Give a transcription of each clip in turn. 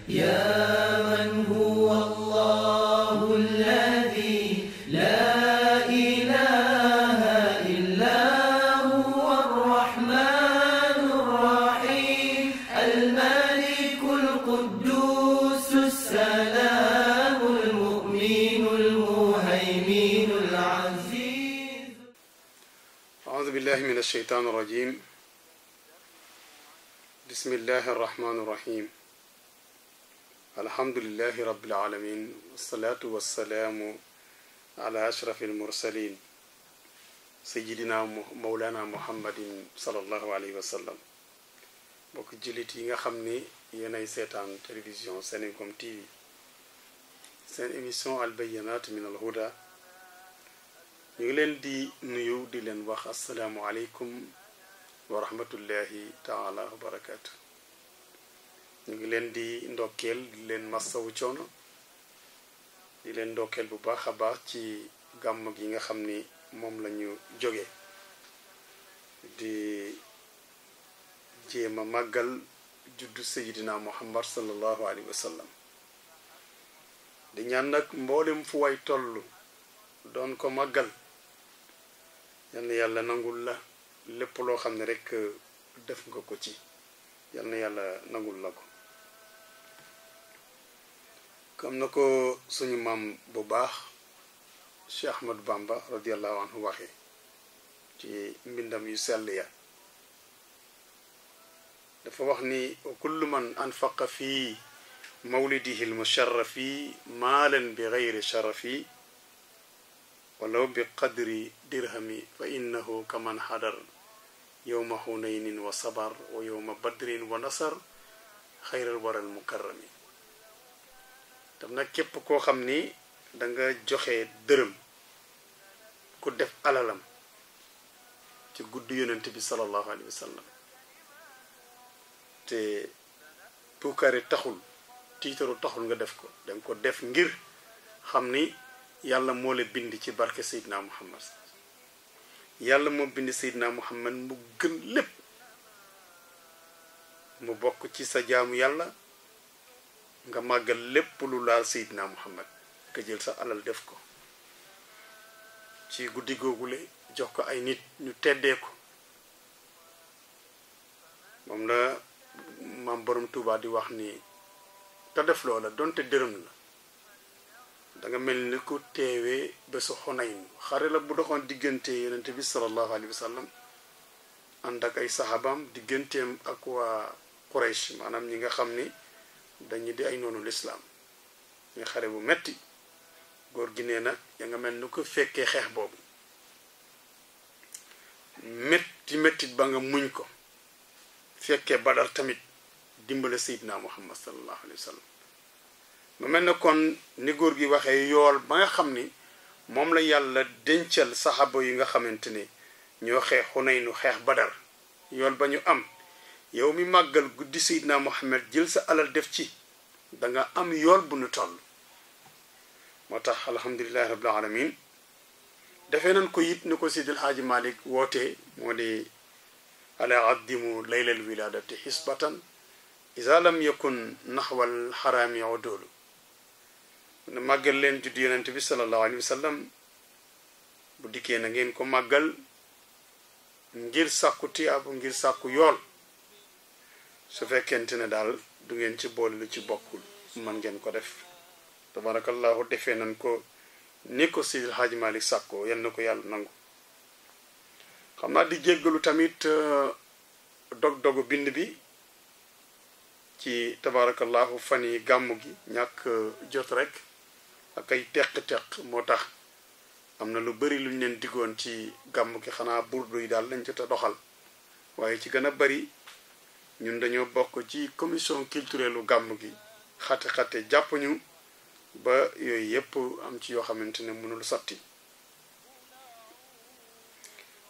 يا من هو الله الذي لا إله إلا هو الرحمن الرحيم الملك القدوس السلام المؤمن المهيمن العزيز. أعوذ بالله من الشيطان الرجيم. بسم الله الرحمن الرحيم. الحمد لله رب العالمين والصلاة والسلام على أشرف المرسلين سيدنا مولانا محمد صلى الله عليه وسلم. bokk jullit yi nga xam ni yéenay seetaan télévision Seninkom TV seen émission al bayinat min al huda ñu ngi leen di nuyu di leen wax assalaamu aleykum wa rahmatullahi taala wa barakaatu. ñu ngi leen di ndokkeel di leen massawu coono di leen ndokkeel bu baax a baax ci gàmm gi nga xam ni moom la ñu jóge di jéem a màggal juddu sayidina muhammad sallallahu alayhi wa sallam di ñaan nag mboolem fu way toll doon ko màggal yal na yàlla nangul la lépp loo xam ne rek def nga ko ci yal na yàlla nangul la ko comme na ko suñu maam bu baax Cheikh Ahmad Bamba radiallahu anhu waxe ci mbindam yu sell ya dafa wax ni kullu man anfaqa fi mawlidihi almusharrafi maalan bi gayri sharafi walaw bi qadri dirhami fa innahu kaman hadar yowma hunaynin wa sabar wa yowma badrin wa nasar xayral waral mukarrami tam nag képp koo xam ni danga joxe dërëm ku def alalam ci gudd yonent bi sallallahu alayhi wa sallam te puukare taxul tiitaru taxul nga def ko danga ko def ngir xam ni yàlla moo la bind ci barke Seydina Muhammad yàlla moo bind Seydina Muhammad mu gën lépp mu bokk ci sa jaamu yàlla nga màggal lépp lu laal Seydina Muhammad nga jël sa alal def ko ci guddi googule jox ko ay nit ñu teddee ko moom la maam borom Tuubaa di wax ni te def loola donte dërëm la danga mel ni ku teewee bésu Xunayn xare la bu doxoon diggante yonente bi sallallahu alayhi wa sallam ànd ak ay saxaabaam digganteem ak waa Quraysh maanaam ñi nga xam ni dañu di ay noonu lislaam ñu xare bu metti góor gi nee na ya nga mel ni ko fekkee xeex boobu mettit ba nga muñ ko fekkee Badar tamit dimbale Seydina Muhammad sallallahu alayhi wa sallam mu mel ne kon ni góor gi waxee yool ba nga xam ni moom la yàlla dencal saxaaba yi nga xamante ni ñoo xeex Xunaynu xeex Badar yool ba ñu am yow mi màggal guddi Seydina Muhammad jël sa alal def ci danga am yool bu nu toll moo tax alhamdulillahi rabbil alamin defee nañ ko it ni ko Seydil Haaji Malik wootee moo di ala addimu laylal wiladati xisbatan isa lam yakun naxwal xaraami odoolu ne màggal leen juddu yonent bi sallallahu alayhi wa sallam bu dikkee na ngeen ko màggal ngir sàkku tiyaabu ngir sàkku yool su fekkente ne daal du ngeen ci boole lu ci bokkul man ngeen ko def tabarakallahu defee nañ ko ni ko Seydil Haaji Malik sàkkoo yal na ko yàlla nangu xam naa di jéggalu tamit dog-dogu bind bi ci tabarakallahu fan yi gàmmu gi ñàkk jot rek ak ay teq-teq moo tax am na lu bari luñ leen diggoon ci gàmmu gi xanaa burdu yi daal lañ jot a doxal waaye ci gën a bari ñun dañoo bokk ci commission culturelle u gàmmu gi xate-xate jàpp ñu ba yooyu yépp am ci yoo xamante ne mënul sotti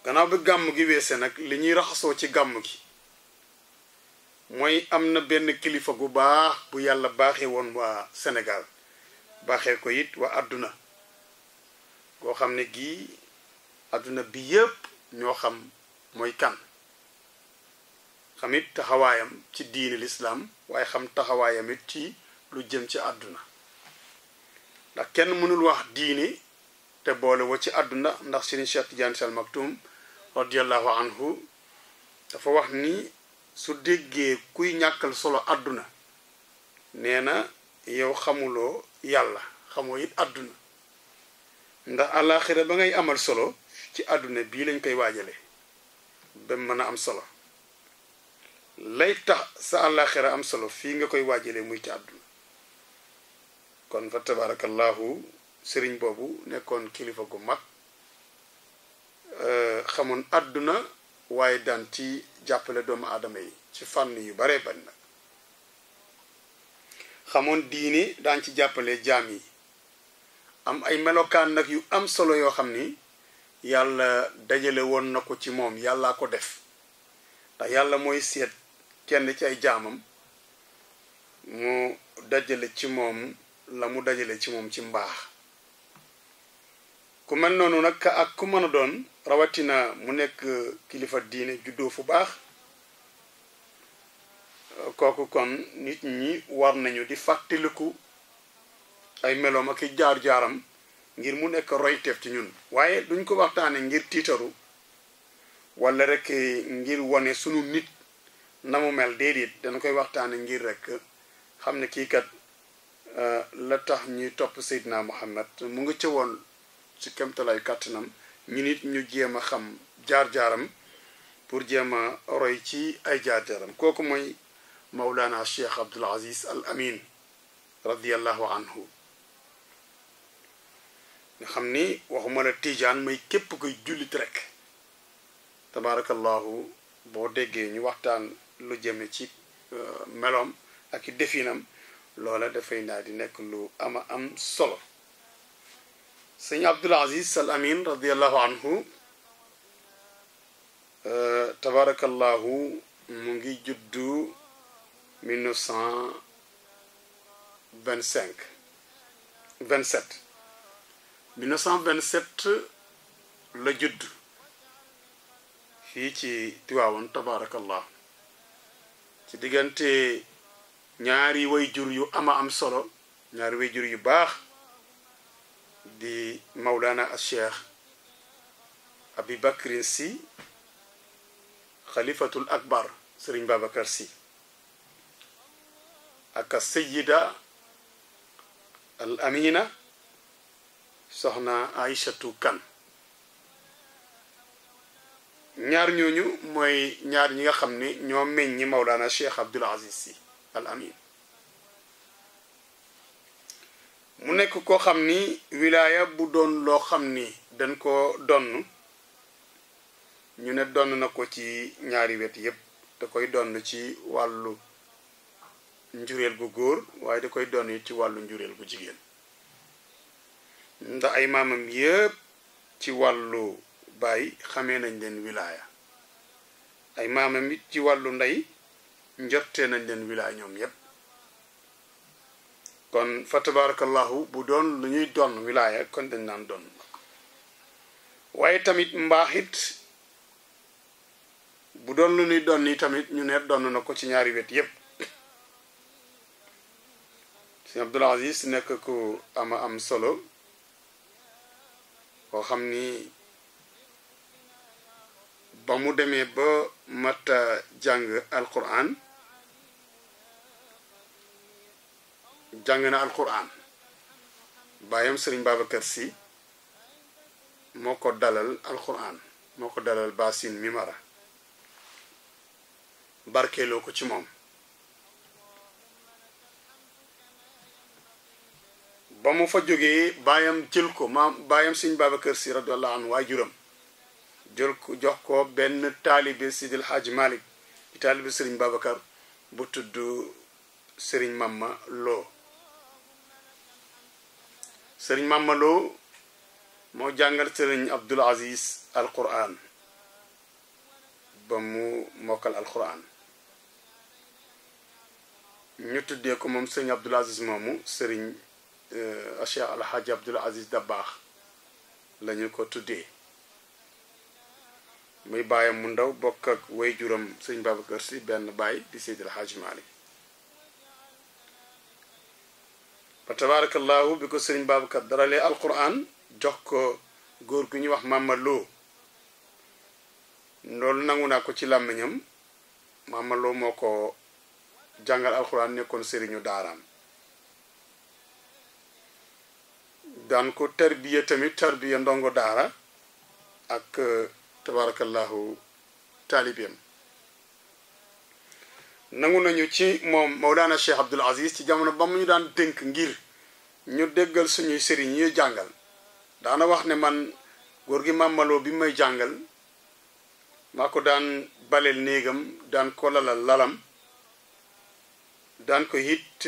gannaaw bi gàmm gi weese nag li ñuy raxasoo ci gàmm gi mooy am na benn kilifa gu baax bu yàlla baaxee woon waa Sénégal baaxee ko it waa àdduna goo xam ne gii àdduna bi yépp ñoo xam mooy kan xamit taxawaayam ci diini lislaam waaye xam taxawaayam it ci lu jëm ci àdduna ndax kenn mënul wax diini te boole wa ci àdduna ndax Serigne Cheikh Tidiane Sy Al Maktoum radiyallahu anhu dafa wax ni su déggee kuy ñàkkal solo àdduna nee na yow xamuloo yàlla xamoo it àdduna ndax àllaaxira ba ngay amal solo ci àdduna bii lañ koy waajale ba mën a am solo lay tax sa àllaaxira am solo fii nga koy waajale muy ci àdduna kon fa tabarakallahu sëriñ boobu nekkoon kilifa gu mag xamoon àdduna waaye daan ci jàppale doomu aadama yi ci fànn yu bare bari nag xamoon diini daan ci jàppale jaam yi am ay melokaan nag yu am solo yoo xam ni yàlla dajale woon na ko ci moom yàllaa ko def ndax yàlla mooy seet kenn ci ay jaamam mu dajale ci moom la mu dajale ci moom ci mbaax ku mel noonu nag ak ku mën a doon rawatina mu nekk kilifa diine juddoo fu baax kooku kon nit ñi war nañu di fàttaliku ay meloom ak i jaar-jaaram ngir mu nekk royteef ci ñun waaye duñ ko waxtaane ngir tiitaru wala rek ngir wane sunu nit na mu mel déedéet dana koy waxtaane ngir rek xam ne kii kat la tax ñuy topp Seydina Muhammad mu nga ca woon ci kemtalay kàttanam ñu nit ñu jéem a xam jaar-jaaram pour jéem a roy ci ay jaar-jaaram kooku mooy Mawlana Cheikh Abdul Aziz Al Amin radiyallahu anhu nga xam ni waxuma la tijaan may képp koy jullit rek tabarakallahu boo déggee ñu waxtaan lu jëme ci meloom ak i definam loola dafay naa di nekk lu ama am solo sëñ Abdul Aziz Al Amin radiyallahu anhu tabarakallahu mu ngi juddu 1927 la judd fii ci Tiwaawoon tabarakallah ci diggante ñaari way jur yu ama am solo ñaari way jur yu baax di Mawlana al Cheikh Abi Bakrin Sy xalifatul akbar Sëriñ Babacar Sy ak Sayyida al Amina soxna Aïchatu Kan ñaar ñooñu mooy ñaar ñi nga xam ne ñoo meññi Mawlana Cheikh Abdul Aziz Sy Al Amin mu nekk koo xam ni wilaaya bu doon loo xam ni dañ ko donn ñu ne donn na ko ci ñaari wet yépp da koy donn ci wàllu njureel gu góor waaye da koy donn ci wàllu njureel gu jigéen ndax ay maamam yépp ci wàllu baay xamee nañ leen wilaaya ay maamam it ci wàllu ndey njortee nañ leen wilaaya ñoom yépp kon fa tabarakallahu bu doon lu ñuy doon wilaaya kon dañ naan doon waaye tamit mbaaxit bu doon lu ñuy doon ni tamit ñu ne doon na ko ci ñaari wet yépp Sëñ Abdul Aziz nekk ku ama am solo koo xam ni ba mu demee ba mata jàng alquran jàng na alquran baayam Sëriñ Babacar Sy moo ko dalal alquran moo ko dalal basin mimara barkeeloo ko ci moom ba mu fa jógee baayam jël ko baayam Sëriñ Babacar Sy radiyallahu anhu waajuram jël ko jox ko benn taalibe Sidil Hadj Malick di taalibe Sëriñ Babacar bu tudd Sëriñ Mamma Lo Sëriñ Mamma Lo moo jàngal Sëriñ Abdul Aziz alquran ba mu mokkal alquran ñu tuddee ko moom Sëriñ Abdul Aziz moomu Sëriñ Cheikh Alhaji Abdul Aziz Dabakh lañu ko tuddee muy baayam mu ndaw bokk ak waajuram Sëriñ Babacar Sy benn baay di Seydil Hadji Malick fa tabarakallahu bi ko sëriñ Babacar daralee alquran jox ko góor gu ñuy wax Mama Lo loolu nangu naa ko ci làmmiñam Mama Lo moo ko jàngal alquran nekkoon sëriñu daaraam daan ko tarbiya tamit tarbiya ndongo daara ak tabarakallahu taalibeem nangu nañu ci moom Mawlana Cheikh Abdoul Aziz ci jamono ba mu ñu daan dénk ngir ñu déggal suñuy sëriñ ñuy jàngal daana wax ne man góor gi Mama Lo bi may jàngal maa ko daan baleel néegam daan ko lalal lalam daan ko it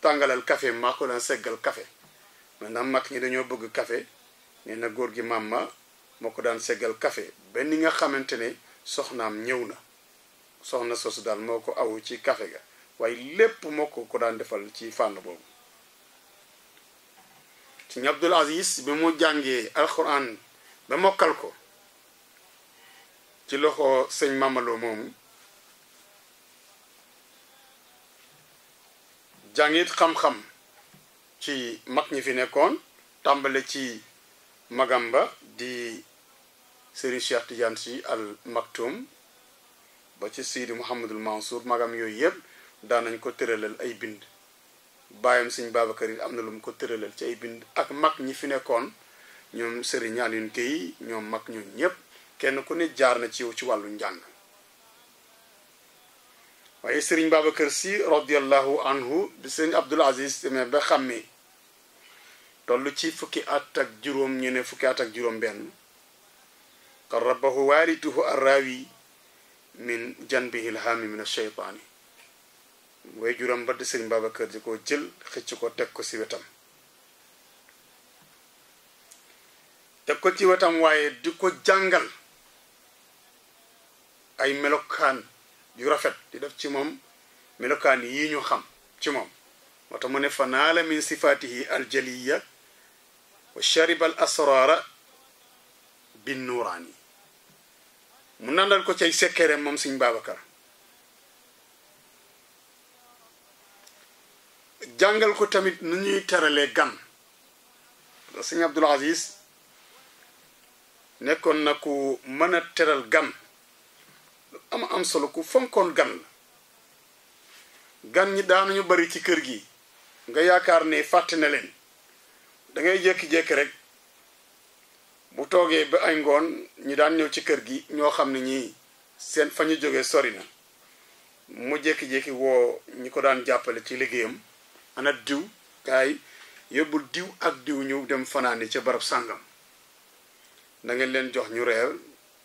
tàngalal café maa ko daan seggal café maintenant mag ñi dañoo bëgg café nee na góor gi Mama moo ko daan seggal café benn nga xamante ne soxnaam ñëw na soxna sosu daal moo ko awu ci café ga waaye lépp moo ko daan defal ci fànn boobu Sëñ Abdoul Aziz bi mu jàngee alxuraan ba mokkal ko ci loxo sëñ Mama Lo moomu jàngit xam-xam ci mag ñi fi nekkoon tàmbale ci magamba di Serigne Cheikh Tidiane Sy Al Maktoum ba ci Sidi Mouhamadul Mansour magam yooyu yëpp daan nañ ko tëralal ay bind bàyyam sëñ Babacar yi am na lu mu ko tëralal ci ay bind ak mag ñi fi nekkoon ñoom Serigne Alioune Guèye ñoom mag ñoom ñëpp kenn ku ne jaar na ci yow ci wàllu njàng waaye Serigne Babacar Sy radiallahu anhu di Serigne Abdoul Aziz demee ba xàmmee toll ci fukki at ak juróom ñu ne fukki at ak juróom benn qarrabahu waarituhu arrawi min janbihi ilhaami min asheytaani way juróom ba di Serigne Babacar di ko jël xëcc ko teg ko ci wetam waaye di ko jàngal ay melokaan yu rafet di def ci moom melokaan yi ñu xam ci moom moo tax mu ne fa naala min sifaatihi aljaliya wa shariba al asrara bin nuuraani mu nandal ko cay sekkere moom Sëñ Babacar jàngal ko tamit nu ñuy teralee gan Sëñ Abdoul Aziz nekkoon na ku mën a teral gan am solo ku fonkoon gan la gan ñi daanuñu bari ci kër gi nga yaakaar ne fàtte na leen da ngay jékki-jékki rek bu toogee ba ay ngoon ñi daan ñëw ci kër gi ñoo xam ne ñii seen fa ñu jógee sori na mu jékki-jékki woo ñi ko daan jàppale ci liggéeyam ana diw kaay yóbbul diw ak diw ñu dem fanaani ca barab sàngam da ngeen leen jox ñu reer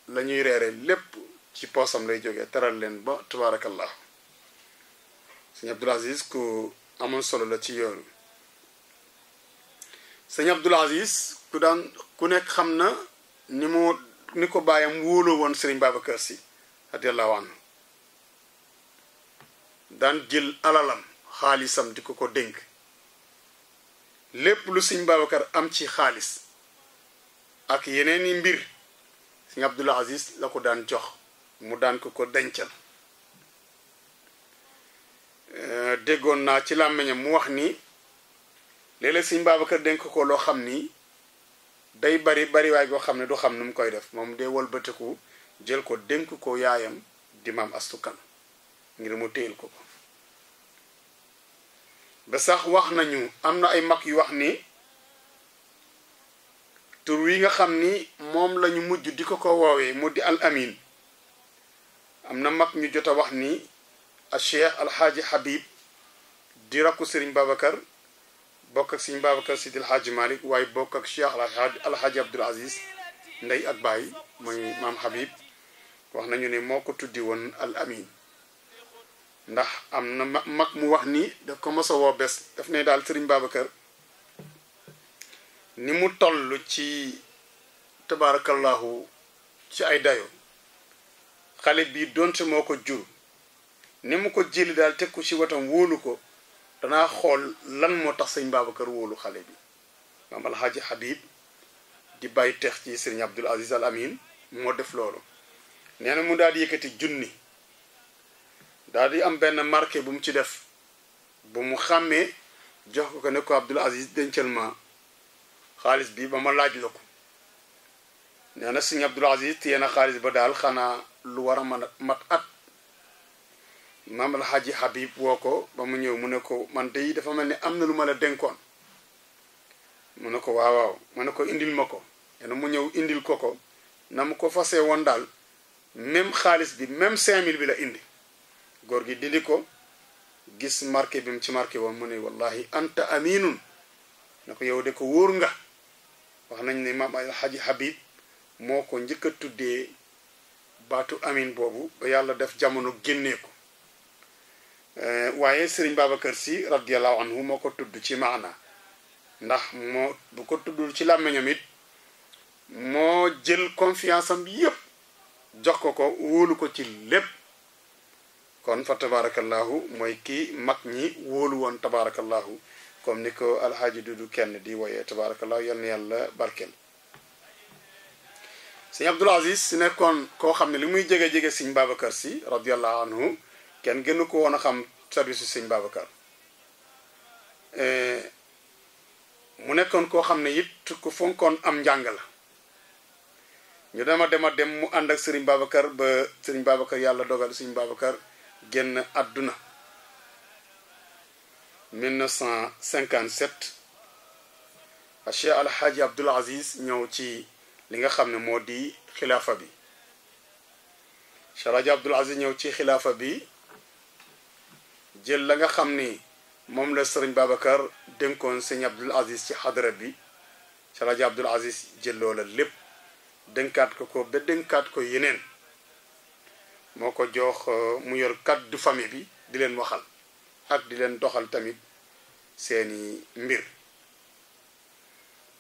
la ñuy reere lépp ci poosam lay jógee teral leen ba tabaarakallah Sëñ Abdoul Aziz ku amoon solo la ci yoonu Sëñ Abdoul Aziz ku nekk xam na ni ko bàyyam wóoloo woon Serigne Babacar Sy radiyallahu anhu daan jël alalam xaalisam di ko dénk lépp lu Sëñ Babacar am ci xaalis ak yeneeni mbir Sëñ Abdoul Aziz la ko daan jox mu daan ko dencal déggoon naa ci làmmiñam mu wax ni léeg-léeg Sëñ Babacar dénk ko loo xam ni day bari waay goo xam ne du xam nu mu koy def moom day wëlbatiku jël ko dénk ko yaayam di Maam Astu Kan ngir mu téyel ko ba sax wax nañu am na ay mag yu wax ni tur wi nga xam ni moom lañu mujj di ko woowee mu di al amin am na mag ñu jot a wax ni a cheikh alxaaji Habib di rakku Serigne Babacar bokk ak Serigne Babacar Sidil Hadji Malick waaye bokk ak cheikh alxaaji Abdoul Aziz ndey ak baay mooy maam Habib wax nañu ne moo ko tuddi woon al amin ndax am na mag mu wax ni daf ko mos a woo bés daf ne daal Serigne Babacar ni mu toll ci tabarakallahu ci ay dayo xale bi donte moo ko jur ni mu ko jëli daal teg ko ci wetam wóolu ko danaa xool lan moo tax Sëñ Babacar wóolu xale bi maam alxaaji Habib di bàyyi teex ci Serigne Abdoul Aziz Al Amin moo def loolu nee na mu daal di yëkkati junni daal di am benn marqué bu mu ci def bu mu xàmmee jox ko ne ko Abdul Aziz dencal ma xaalis bi ba ma laaj la ko nee na sëñ Abdul Aziz téye na xaalis ba daal xanaa lu war a mën a mat at maam alxaaji Habib woo ko ba mu ñëw mu ne ko man de dafa mel ni am na lu ma la dénkoon mu ne ko waaw waaw mu ne ko indil ma ko nee na mu ñëw indil ko na mu ko fasee woon daal même xaalis bi même 5000 bi la indi góor gi dindi ko gis marqué bi mu ci marqué woon mu ne wallahi anta aminun na ko yow de ko wóor nga wax nañ ne maam alxaaji Habib moo ko njëkk a tuddee baatu amin boobu ba yàlla def jamono génnee ko waaye Sëriñ Babacar Si radiyallahu anhu moo ko tudd ci maana ndax moo bu ko tuddul ci làmmiñam it moo jël confiance am yépp jox ko ko wóolu ko ci lépp kon fa tabarakallahu mooy kii mag ñi wóolu woon tabarakallahu comme ni ko alxaaji Dudu kenn di woyee tabarakallahu yal na yàlla barkeel sëñ Abdul Aziz si nekkoon koo xam ne li muy jege-jege sëñ Babacar Si radiyallahu anhu kenn gënu ko woon a xam service su sëñ Babacar mu nekkoon koo xam ne it ku fonkoon am njàng la ñu dema dem mu ànd ak sëriñ Babacar ba sëriñ Babacar yàlla dogal sëriñ Babacar génn àdduna 1957 a Cheikh Alhaaji Abdul Aziz ñëw ci li nga xam ne moo di xilaafa bi Cheikh Alhaaji Abdul Aziz ñëw ci xilaafa bi jël la nga xam ni moom la sëriñ Babacar dénkoon sëñ Abdul Aziz ci xadara bi Cheikh Alhaaji Abdul Aziz jël loola lépp dénkaat ko ba dénkaat ko yeneen moo ko jox mu yor kàddu famille bi di leen waxal ak di leen doxal tamit seeni mbir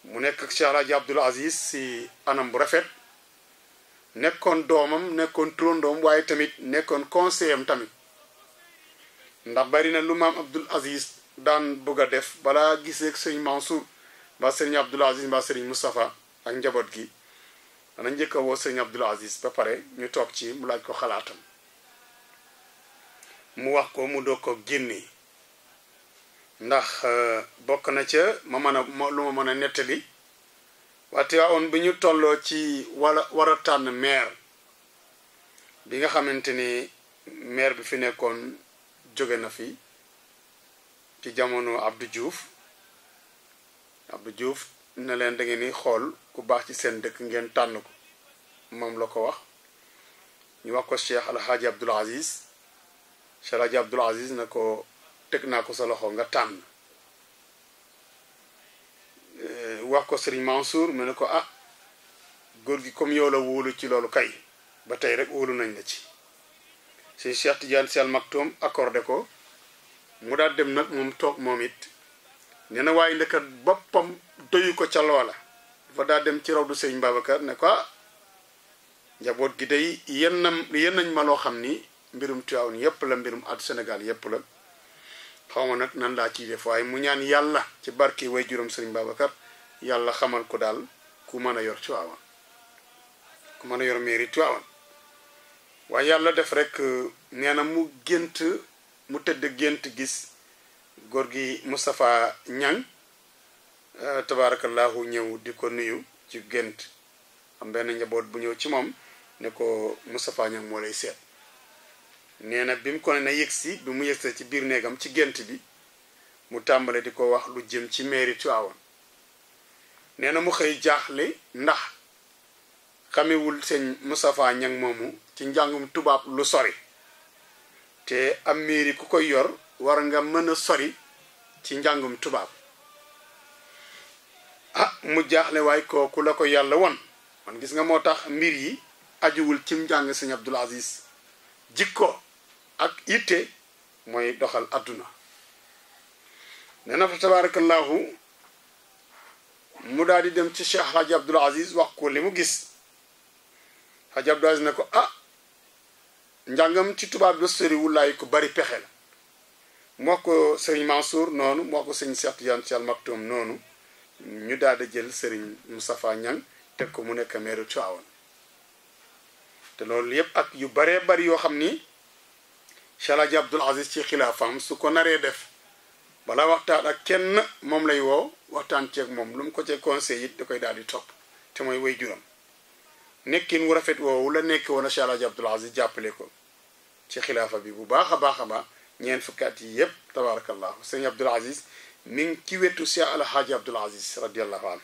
mu nekk ak Cheikh Alhaaji Abdul Aziz si anam bu rafet nekkoon doomam nekkoon trondoom waaye tamit nekkoon conseiller am tamit ndax bari na lu maam Abdul Aziz daan bëgg a def balaa gisee ak sëriñ Mansour mbaa sëriñ Abdul Aziz mbaa sëriñ Moustapha ak njaboot gi dana njëkk a woo sëriñ Abdul Aziz ba pare ñu toog ci mu laaj ko xalaatam mu wax ko mu doog ko génne ndax bokk na ca ma mën a lu ma mën a nettali waate waawoon bi ñu tolloo ci war a tànn maire bi nga xamante ni maire bi fi nekkoon jóge na fi ci jamono Abdou Diouf ne leen da ngeen ni xool ku baax ci seen dëkk ngeen tànn ko moom la ko wax ñu wax ko Cheikh Alhaaji Abdul Aziz Cheikh Alhaaji Abdul Aziz na ko teg naa ko sa loxo nga tànn wax ko Serigne Mansour mu ne ko ah góor gi comme yow la wóolu ci loolu kay ba tey rek wóolu nañ la ci si Cheikh Tidiane Sy Al Maktoum accordé ko mu daal dem nag moom toog moom it nee na waaye ndëkkat boppam doyu ko ca loola dafa daa dem ci rawdu Sëriñ Babacar ne ko njaboot gi day yenn nañ ma loo xam ni mbirum Tiwaawan yépp la mbirum ad Sénégal yépp la xaw ma nag nan laa ciy def waaye mu ñaan yàlla ci barke way juróom Sëriñ Babacar yàlla xamal ko daal ku mën a yor Tiwaawan ku mën a yor mairie Tiwaawan waaye yàlla def rek nee na mu gént mu tëdd gént gis góor gi Moustapha Niang tabarakallahu ñëw di ko nuyu ci gént am benn njaboot bu ñëw ci moom ne ko Moustapha Niang moo lay seet nee na bi mu ko ne na yëgsi bi mu yëgsee ci biir néegam ci gént bi mu tàmbale di ko wax lu jëm ci mairie Tivaouane nee na mu xëy jaaxle ndax xamewul sëñ Moustapha Niang moomu ci njàngum tubaab lu sori te am mairie ku koy yor war nga mën a sori ci njàngum tubaab mu jaaxle waaye kooku la ko yàlla won man gis nga moo tax mbir yi ajuwul ci njàng sëñ Abdul Aziz jikko ak itte mooy doxal adduna nee na fa tabarakallahu mu daal di dem ci Cheikh Hadji Abdul Aziz wax ko li mu gis Hadji Abdul Aziz ne ko njàngam ci tubaab bi soriwul laay ko bari pexe la moo ko sëriñ Mansour noonu moo ko sëriñ Cheikh Tidiane Sy Al Maktoum noonu ñu daal di jël sëriñ Moustapha Niang teg ko mu nekk maire Tivaouane te loolu yépp ak yu baree bari yoo xam ni Cheikh Hadji Abdul Aziz ci xilaafam su ko naree def bala waxtaan ak kenn moom lay woo waxtaan ceeg moom lu mu ko ci conseil it da koy daal di topp te mooy way juram nekkin wu rafet woowu la nekk woon Cheikh Alhaji Abdoul Aziz jàppale ko ci xilaafa bi bu baax a baax ñeent fukki at yi yépp tabarakallahu sëñ Abdoul Aziz mi ngi ci wetu Cheikh Alhaji Abdoul Aziz radiallahu anhu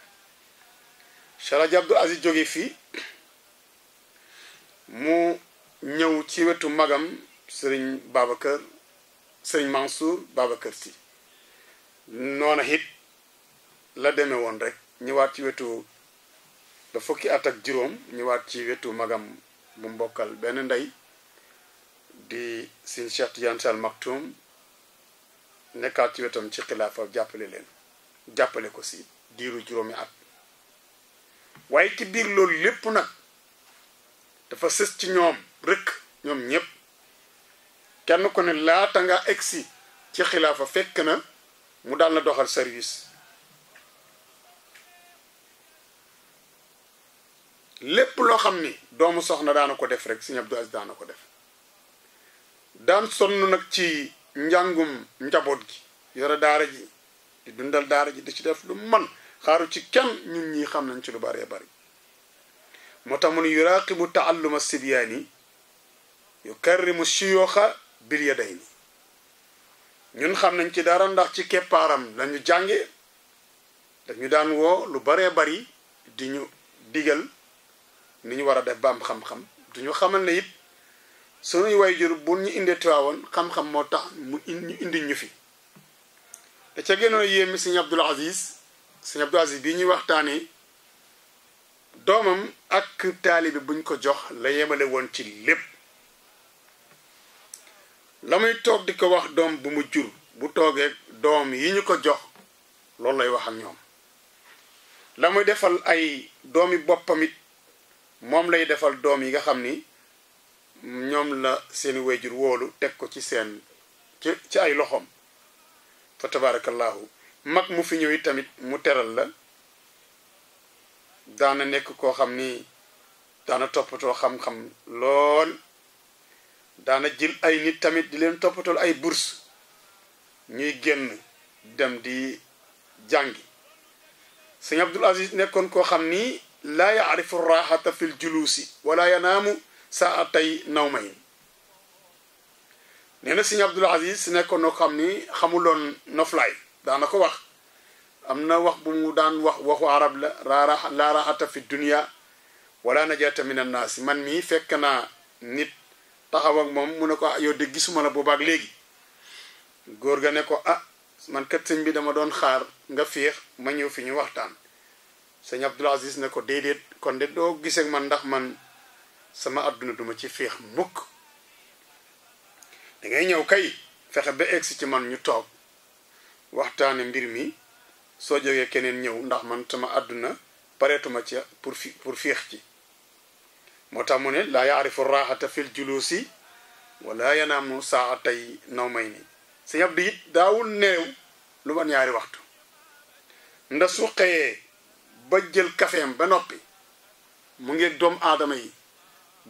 Cheikh Alhaji Abdoul Aziz jóge fii mu ñëw ci wetu magam sëriñ Babacar sëriñ Mansour Babacar Sy noona it la demee woon rek ñëwaat ci wetu ba fukki at ak juróom ñëwaat ci wetu magam bu mbokkal benn ndey di sëriñ Cheikh Tidiane Sy Al Maktoum nekkaat ci wetam ci xilaafa jàppale ko si diiru juróomi at waaye ci biir loolu lépp nag dafa sës ci ñoom rek ñoom ñépp kenn ko ne laata nga egsi ci xilaafa fekk na mu daal na doxal service lépp loo xam ni doomu soxna daana ko def rek Sëñ Abdou Aziz daana ko def daan sonn nag ci njàngum njaboot gi yore daara ji di dundal daara ji di ci def lu man xaaru ci kenn ñun ñi xam nañ ci lu bëree bëri moo tax mu ne yuraqibu taalluma sibyaani yukarrimu shuyuxa bil yadayni ñun xam nañ ci dara ndax ci keppaaram lañu jànge dañu daan woo lu baree bari di ñu digal ni ñu war a def ba am xam-xam duñu xamal ne it sunuy wayjur bu ñu indee Tiwaawoon xam-xam moo tax mu indi ñu fi da ca gënoon yéemi Sëñ Abdoul Aziz bii ñuy waxtaanee doomam ak taalibe buñ ko jox la yemale woon ci lépp la muy toog di ko wax doom bu mu jur bu toogee doom yi ñu ko jox loolu lay wax ak ñoom la muy defal ay doomi boppam it moom lay defal doom yi nga xam ni ñoom la seeni wayjur wóolu teg ko ci seen ci ay loxoom fa tabarakallahu mag mu fi ñëw it tamit mu teral la daana nekk koo xam ni daana toppatoo xam-xam lool daana jël ay nit tamit di leen toppatool ay bourse ñuy génn dem di jàngi Sëñ Abdoul Aziz nekkoon koo xam ni laa yaarifu raxata fil juluusi wala yanaamu saatay nawmayn nee na Sëñ Abdoul Aziz nekkoon noo xam ni xamuloon noflaay daana ko wax am na wax bu mu daan wax waxu arab la laa raxata fi dunia wala najata min annaasi man mii fekk naa nit taxaw ak moom mu ne ko yow de gisuma la boobaak léegi góor ga ne ko man kat sëñ bi dama doon xaar nga féex ma ñëw fi ñu waxtaan Sëñ Abdoul Aziz ne ko déedéet kon de doo gisee man ndax man sama àdduna duma ci féex mukk dangay ñëw kay fexe ba egsi ci man ñu toog waxtaane mbir mi soo jógee keneen ñëw ndax man sama àdduna pareetuma ci pour féex ci moo tax mu ne laa yaarifu raaxata fil juluusi wala yanaamu saatay nawmayni Sëñ Abdu it daawul neew lu ma ñaari waxtu nda su xëyee ba jël kafeem ba noppi mu ngi doomu aadama yi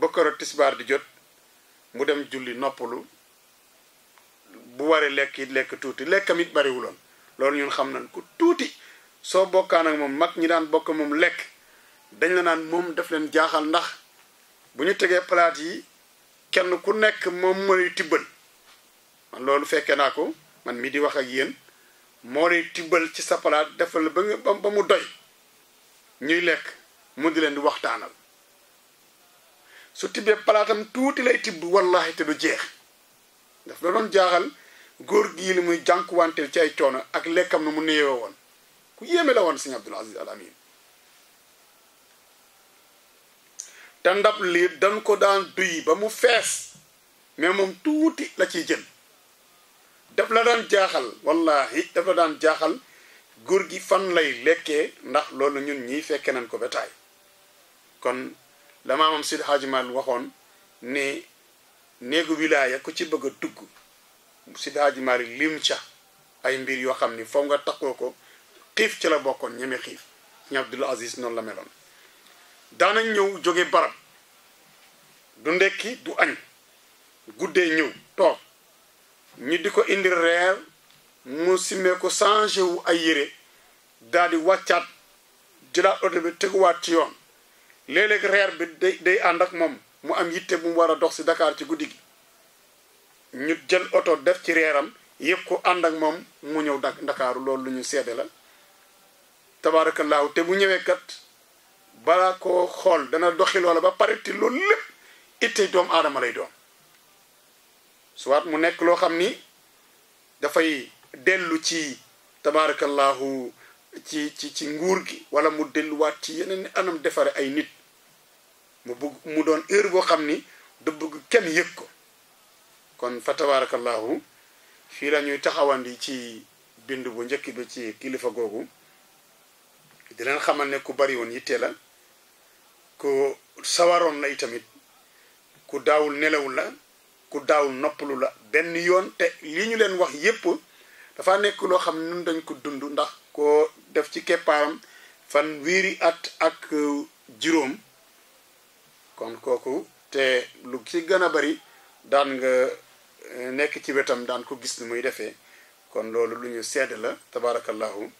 ba koro tisbaar di jot mu dem julli noppalu bu waree lekk it lekk tuuti lekkam it bariwuloon loolu ñun xam nañ ko tuuti soo bokkaan ak moom mag ñi daan bokk moom lekk dañ la naan moom daf leen jaaxal ndax bu ñu tegee palaat yi kenn ku nekk moom mooy tibbal man loolu fekkee naa ko man mi di wax ak yéen moo lay tibbal ci sa palaat defal ba mu doy ñuy lekk mu di leen di waxtaanal su tibbee palaatam tuuti lay tibb wallahi te du jeex daf la doon jaaxal góor gii li muy jànkuwanteel ci ay coono ak lekkam na mu néewee woon ku yéeme la woon Sëñ Abdoul Aziz Al Amin te ndab li dañ ko daan duy ba mu fees mais moom tuuti la ciy jël daf la daan jaaxal wallahi daf la daan jaaxal góor gi fan lay lekkee ndax loolu ñun ñii fekke nañ ko ba taay kon la maamam Seydi Hadji Malick waxoon ne néegu wilaaya ku ci bëgg a dugg Seydi Hadji Malick lim ca ay mbir yoo xam ni foog nga takkoo ko xiif ci la bokkoon ñeme xiif Sëñ Abdoul Aziz noonu la meloon daanañ ñëw jóge barab du ndekki du añ guddee ñëw toog ñu di ko indi reer mu simmee ko changé wu ay yére daal di wàccaat jëlaat oto bi teguwaat ci yoon léeg-léeg reer bi day ànd ak moom mu am yitte bu mu war a dox si Dakar ci guddi gi ñu jël oto def ci reeram yëpp ko ànd ak moom mu ñëw Ndakaaru loolu lu ñu seede la tabaarakallaahu te bu ñëwee kat balaa koo xool dana doxi loola ba pare te loolu lépp itte doomu aadama lay doon soit mu nekk loo xam ni dafay dellu ci tabaarakallaahu ci nguur gi wala mu delluwaat ci yeneen anam defare ay nit mu doon heure boo xam ni du bëgg kenn yëg ko kon fa tabaarakallaahu fii la ñuy taxawandi ci bind bu njëkk bi ci kilifa googu di leen xamal ne ku bari woon yitte la ku sawaroon la itamit ku daawul nelawul la ku daawul noppalu la benn yoon te li ñu leen wax yépp dafa nekk loo xam ne ñun dañ ko dund ndax ko def ci keppaaram fan wiiri at ak juróom kon kooku te lu ci gën a bari daan nga nekk ci wetam daan ko gis ni muy defee kon loolu lu ñu sedd la tabarakallahu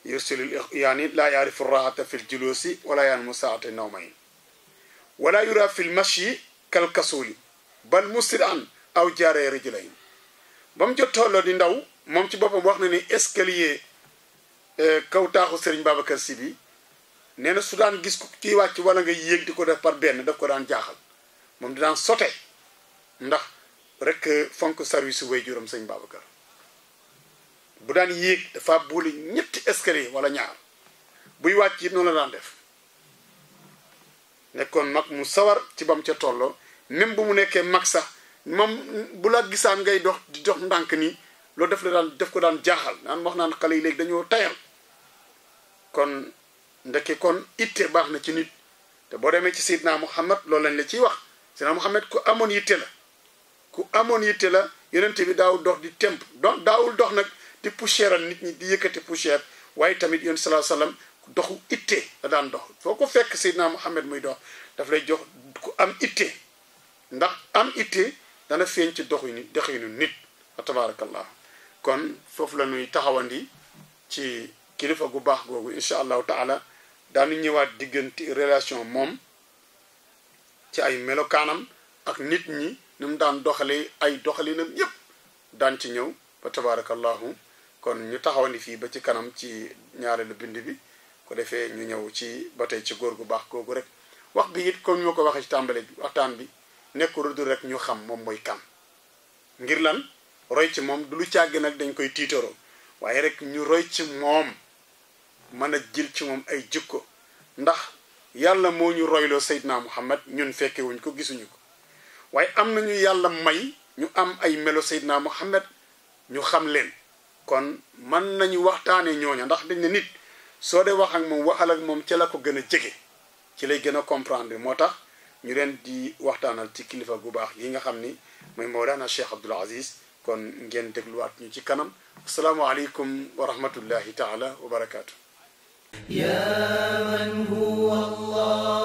yursilul yaani laa yaarifu raxata fi l julusi wala yaan musaate nawmayin wala yura fi l mashi kal kasuli bal musri'an aw jaaree rijlayn ba mu jot tolloo di ndaw moom ci boppam wax na ni escalier kaw taaxu Serigne Babacar Sy bi nee na su daan gis ko kii wàcc wala nga yéeg di ko def par benn daf ko daan jaaxal moom di daan sote ndax rek fonk service su way juróom sëñ Babacar bu daan yéeg dafa boole ñetti escalier wala ñaar buy wàcc it noonu la daan def nekkoon mag mu sawar ci bam ca tolloo même bu mu nekkee mag sax moom bu la gisaan ngay dox di dox ndànk nii loolu def ko daan jaaxal naan wax naan xale yi léegi dañoo tayal kon ndeke kon itte baax na ci nit te boo demee ci Seydina Muhammad loolu lañ la ciy wax Seydina Muhammad ku amoon yitte la yonent bi daawul dox di temp daawul dox nag di poussièreal nit ñi di yëkkati poussière waaye tamit yonent sallallahu alayhi wasallam doxu itte la daan dox foo ko fekk Seydina Muhammad muy dox daf lay jox ku am itte ndax am itte dana feeñ ci doxinu nit wa tabarakallah kon foofu la ñuy taxawandi ci kilifa gu baax googu incha allahu taala daanu ñëwaat diggante relation moom ci ay melokaanam ak nit ñi ni mu daan doxalee ay doxalinam yépp daan ci ñëw ba tabarakallahu kon ñu taxawandi fii ba ci kanam ci ñaareelu bind bi ko defee ñu ñëw ci ba tey ci góor gu baax googu rek wax bi it comme ñu ma ko waxee ci tàmbale bi waxtaan bi nekkul du rek ñu xam moom mooy kan ngir lan roy ci moom du lu càgg nag dañ koy tiitaroo waaye rek ñu roy ci moom mën a jël ci moom ay jikko ndax yàlla moo ñu royloo Seydina Muhammad ñun fekke wuñ ko gisuñu ko waaye am nañu yàlla may ñu am ay melo Seydina Muhammad ñu xam leen kon mën nañu waxtaane ñooña ndax dañ ne nit soo dee wax ak moom waxal ak moom ci la ko gën a jege ci lay gën a comprendre moo tax ñu leen di waxtaanal ci kilifa gu baax yi nga xam ni mooy Mawlana Cheikh Abdoul Aziz kon ngeen dégluwaat ñu ci kanam asalaamaaleykum wa rahmatullahi taala wa barakaatu. يا من هو الله